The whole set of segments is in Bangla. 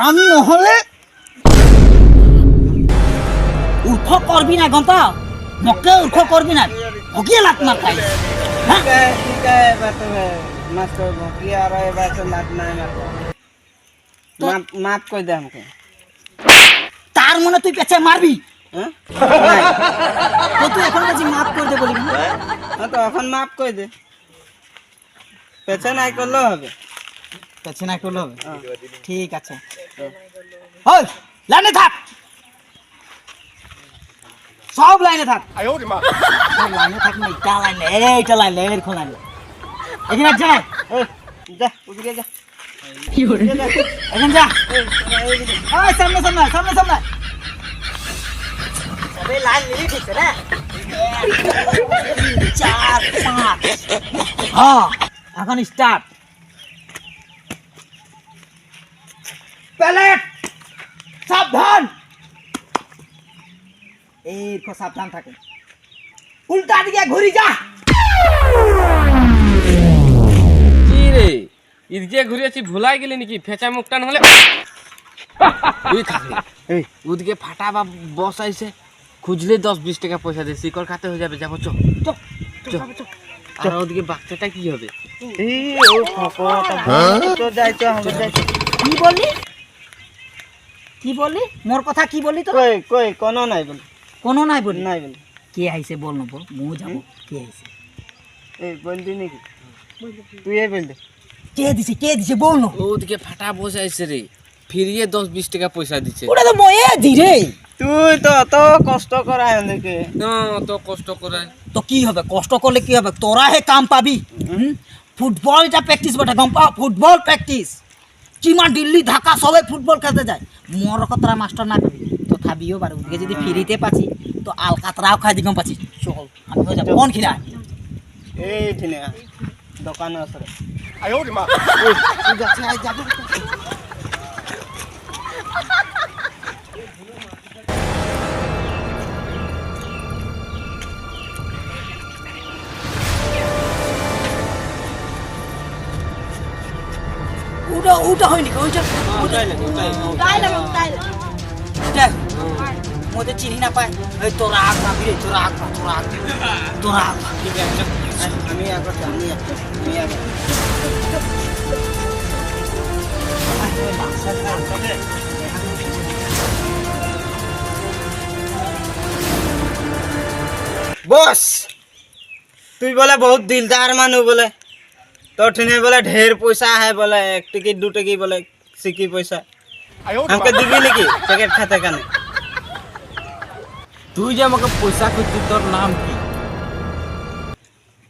আমি নহলে উঠ করবি না গম পাও মকে উঠ করবি না ভগিয়ে লাত মার খাই ठीक है बात है मत करो कि आ रहा है बात लात नहीं मार माफ कर दे हमको তার মনে তুই পেছে মারবি हैं তো তুই এখন কাছে মাফ করে দে বলি हां तो এখন মাফ করে দে পেছে নাই করলে হবে পেছে না করলে হবে ঠিক আছে ওই লাইনে থাক সব লাইনে থাক সব লাইনে থাক না এইটা লাইনে এরকম লাইনে এখানে যা যা উঠে যা এখন যা ওই সামনে সামনে সামনে সামনে সবে লাইন মিলি ঠিক রে 4 5 হ্যাঁ এখন স্টার্ট প্যালেট সাবধান এরকম সাবধান থাকে উল্টা দিকে ঘুরি যা কি রে ইদিকে ঘুরিয়েছি ভুলাই গেলি নাকি ফেঁচা মুখটান হলে তুই খাবি এই ওদিকে ফাটা বা বস আইছে খুঁজলে 10-20 টাকা পয়সা দে শিকড় খাতে হয়ে যাবে যাবো চ আর ওদিকে বাচ্চাটা কি হবে এই ও ফকটা তো যাই তো আমরা যাই কি বললি মোর কথা কি বললি তো কই কই কোন নাই বল কোনো নাই বল নাই বল কে আইছে বল না বল মু যাবো কে আইছে এই বল দি নাকি তুই এই বল দে কে দিছে বল না ওদিকে ফাটা বস আইছে রে ফিরিয়ে 10-20 টাকা পয়সা দিচ্ছে ওটা তো ময়ে দিরে তুই তো অত কষ্ট করায় ওদেরকে না তো কষ্ট করে তো কি হবে কষ্ট করলে কি হবে তোরা হে কাম পাবি ফুটবলটা প্র্যাকটিস বটে গম পাও ফুটবল প্র্যাকটিস চিমা দিল্লি ঢাকা সবাই ফুটবল খেলতে যায় মোর কতরা মাস্টার না করি তো খাবিও পারে ওদিকে যদি ফিরিতে পাচ্ছি তো আলকাতরাও খাই দি গম পাচ্ছি চল আমি হয়ে যাবো কোন খিরা এই ঠিনে দোকান আছে রে তুই যাচ্ছে আই যাবো ওটা হয়নি ওইটা দেখ মধ্যে চিনি না পায় ওই তোরা আগ পাবি রে তোরা আগ আমি আগে আমি আগে बॉस तू बोले बहुत दिलदार मानू बोले तो ठिने बोले ढेर पैसा है बोले एक टिकट 2 टिकट बोले सिक्की पैसा हमके दिबी निकी टिकट खाते काने তুই যে আমাকে পয়সা খুঁজছিস তোর নাম কি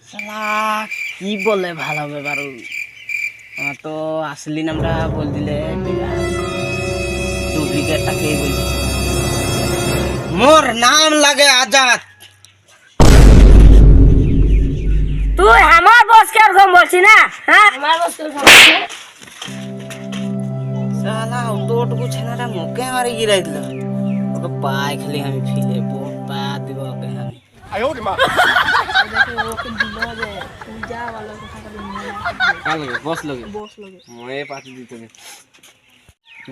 শালা কি বলে ভালো হবে বারু তো আসলি নামটা বল দিলে ডুপ্লিকেট টাকেই বল মোর নাম লাগে আজাদ তুই আমার বসকে ওরকম বলছিস না হ্যাঁ আমার বসকে ওরকম বলছিস শালা অতটুকু ছেলেটা মুখে মারি গিরাই দিল ওকে পাই খালি আমি ফিলে পা দিব ওকে আমি বস লগে ময়ে পাতি দিতে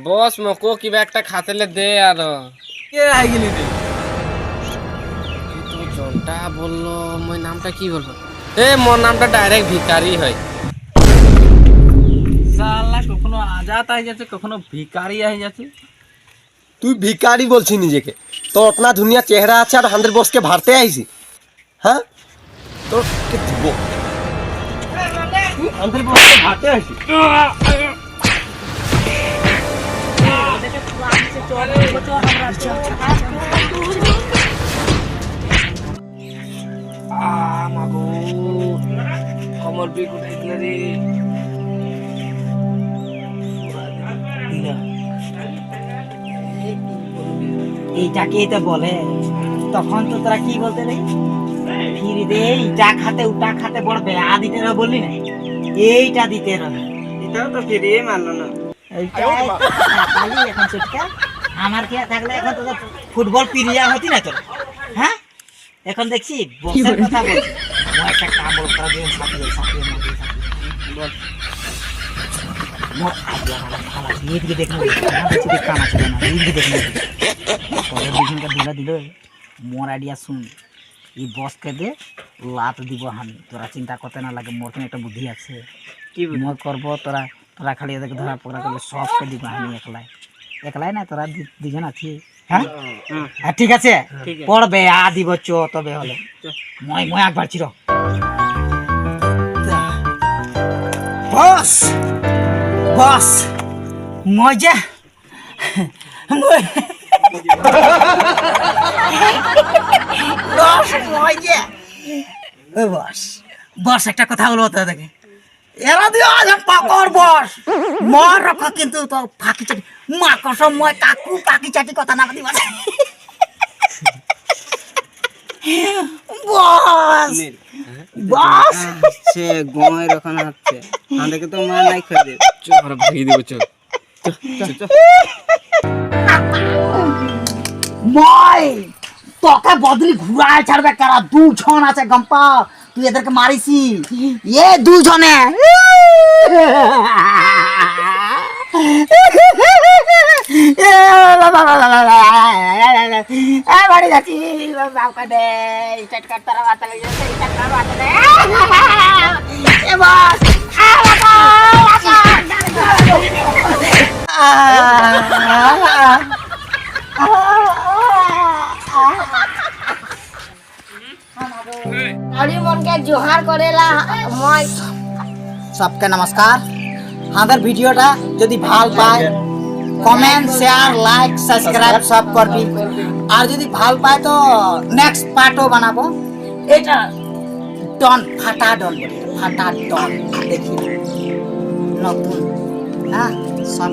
বস মকো কিবা একটা খাতেলে দে আর কে আই গেলি তুই তো জনটা বললো মই নামটা কি বলবো এ মোর নামটা ডাইরেক্ট ভিখারি হয় সালা কখনো আজাদ আই যাচ্ছে কখনো ভিখারি আই যাচ্ছে তুই ভিখারি বলছিস নিজেকে তোর অতনা দুনিয়া চেহারা আছে আর 100 বসকে ভারতে আইছি হ্যাঁ তোর কে দিব আমাদের বসকে ভাতে আসি কমর বি কুটিলে রে এইটাকে তো বলে তখন তো তোরা কি বলতে রে ফিরি দে ইটা খাতে উটা খাতে বড় বেয়া দিতে রে বললি না এইটা দিতে রে এটাও তো ফিরে মানলো না এখন চুটকা আমার কি থাকলে এখন তো ফুটবল প্লেয়ার হতি না তোর হ্যাঁ এখন দেখছি বসের কথা বলছি মই একটা কাম বল করা দিন সাথে মোর আইডিয়া ভালো আছে এইদিকে দেখুন বেশি কাম আছে না এইদিকে দেখুন পরে দুজনকে দিল মোর আইডিয়া শুন এই বসকে দে লাত দিব আমি তোরা চিন্তা করতে না লাগে মোর একটা বুদ্ধি আছে কি বুদ্ধি? মই করবো তোরা তোরা খালি এদেরকে ধরা পকড়া করলে সবকে দিব আমি একলাই না তোরা দুজন আছি হ্যাঁ হ্যাঁ ঠিক আছে পড়বে দিব চো তবে হলে মই একবার ছিল বস বস মই যে বস একটা কথা বলবো তো দেখে এরা দিও আজ পাকড় বস মর রাখো কিন্তু তো ফাঁকি চাটি মা কসম মই কাকু পাকি চাটি কথা না দিবা বস বস সে গোয়ের ওখানে হচ্ছে আমাদেরকে তো মার নাই খেয়ে দে চল ভাগিয়ে দিব চল মই তোকে বদলি ঘুরায় ছাড়বে কারা দুজন আছে গম্পা তুই এদেরকে মারিসি এ দুজনে বাড়ি যাচ্ছি বাপকা দে স্টার্ট কর তারা বাতা লেগে যাচ্ছে স্টার্ট কর বাতা দে এ বস अड़ी मन के जोहार करेला মই सबके नमस्कार हमारे वीडियोटा যদি ভাল পায় কমেন্ট শেয়ার লাইক সাবস্ক্রাইব সব করবি আর যদি ভাল পায় তো নেক্সট পার্টও বানাবো এটা ডন ফাটা ডন দেখি নতুন হ্যাঁ সব